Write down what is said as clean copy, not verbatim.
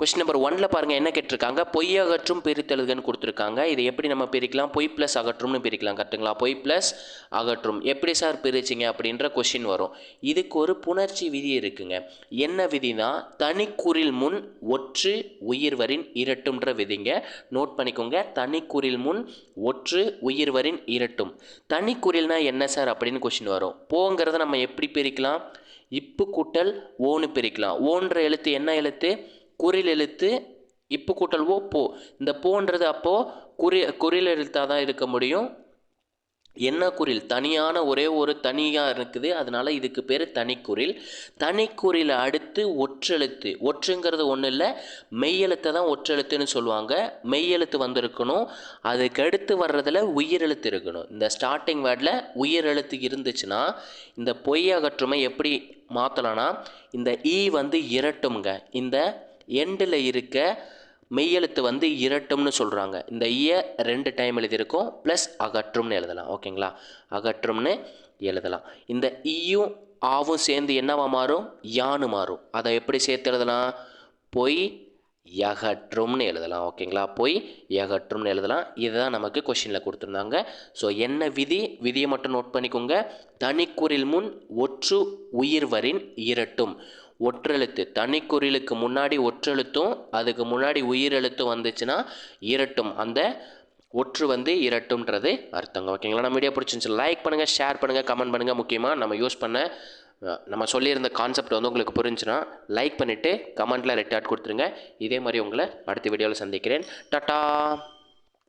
Question number 1ல பாருங்க என்ன கேட்டிருக்காங்க, பொய் அகற்றும் பிரித்தெழுதுகன்னு கொடுத்துருக்காங்க. இது எப்படி நம்ம பிரிக்கலாம், பொய் ப்ளஸ் அகற்றும்னு பிரிக்கலாம். கரெக்டுங்களா? பொய் ப்ளஸ் அகற்றும் எப்படி சார் பிரிச்சிங்க அப்படின்ற கொஸ்டின் வரும். இதுக்கு ஒரு புணர்ச்சி விதி இருக்குங்க. என்ன விதினா, தனிக்குறில் முன் ஒற்று உயிர்வரின் இரட்டும்ன்ற விதிங்க. நோட் பண்ணிக்கோங்க. தனிக்குறில் முன் ஒற்று உயிர்வரின் இரட்டும். தனிக்குறில்னா என்ன சார் அப்படின்னு கொஸ்டின் வரும். போங்கிறத நம்ம எப்படி பிரிக்கலாம், இப்பு கூட்டல் ஓன்னு பிரிக்கலாம். ஓன்ற எழுத்து என்ன எழுத்து, குறில் எழுத்து. இப்பு கூட்டல் ஓ போ. இந்த போன்றது அப்போது குறில் எழுத்தாக தான் இருக்க முடியும். என்ன குறில், தனியான ஒரே ஒரு தனியாக இருக்குது, அதனால இதுக்கு பேர் தனிக்குறில். தனிக்குறில் அடுத்து ஒற்றெழுத்து. ஒற்றுங்கிறது ஒன்றும் இல்லை, மெய்யெழுத்தை தான் ஒற்றெழுத்துன்னு சொல்லுவாங்க. மெய்யெழுத்து வந்திருக்கணும். அதுக்கு அடுத்து வர்றதில் உயிரெழுத்து இருக்கணும். இந்த ஸ்டார்டிங் வேர்டில் உயிரெழுத்து இருந்துச்சுன்னா இந்த பொய் அகற்றுமை எப்படி மாற்றலாம்னா, இந்த ஈ வந்து இரட்டுங்க. இந்த எண்டில் இருக்க மெய்யெழுத்து வந்து இரட்டும்னு சொல்கிறாங்க. இந்த ஈய 2 டைம் எழுதியிருக்கோம், ப்ளஸ் அகற்றும்னு எழுதலாம். ஓகேங்களா? அகற்றும்னு எழுதலாம். இந்த ஈயும் ஆவும் சேர்ந்து என்னவா மாறும், யானு மாறும். அதை எப்படி சேர்த்து எழுதலாம், பொய் யகற்றும்னு எழுதலாம். ஓகேங்களா? பொய் யகற்றும்னு எழுதலாம். இதுதான் நமக்கு கொஷினில் கொடுத்துருந்தாங்க. ஸோ என்ன விதி, விதியை மட்டும் நோட் பண்ணிக்கோங்க. தனிக்குறில் முன் ஒற்று உயிர்வரின் இரட்டும். ஒற்றெழுத்து, தனிக்குறிலுக்கு முன்னாடி ஒற்றெழுத்தும் அதுக்கு முன்னாடி உயிரெழுத்தும் வந்துச்சுன்னா இரட்டும். அந்த ஒற்று வந்து இரட்டும்ன்றது அர்த்தங்க. ஓகேங்களா? நம்ம வீடியோ பிடிச்சிருந்துச்சு லைக் பண்ணுங்கள், ஷேர் பண்ணுங்கள், கமெண்ட் பண்ணுங்கள். முக்கியமாக நம்ம சொல்லியிருந்த கான்செப்ட் வந்து உங்களுக்கு புரிஞ்சுன்னா லைக் பண்ணிவிட்டு கமெண்ட்டில் ரெட் ஆட் கொடுத்துருங்க. இதே மாதிரி உங்களை அடுத்த வீடியோவில் சந்திக்கிறேன். டாட்டா.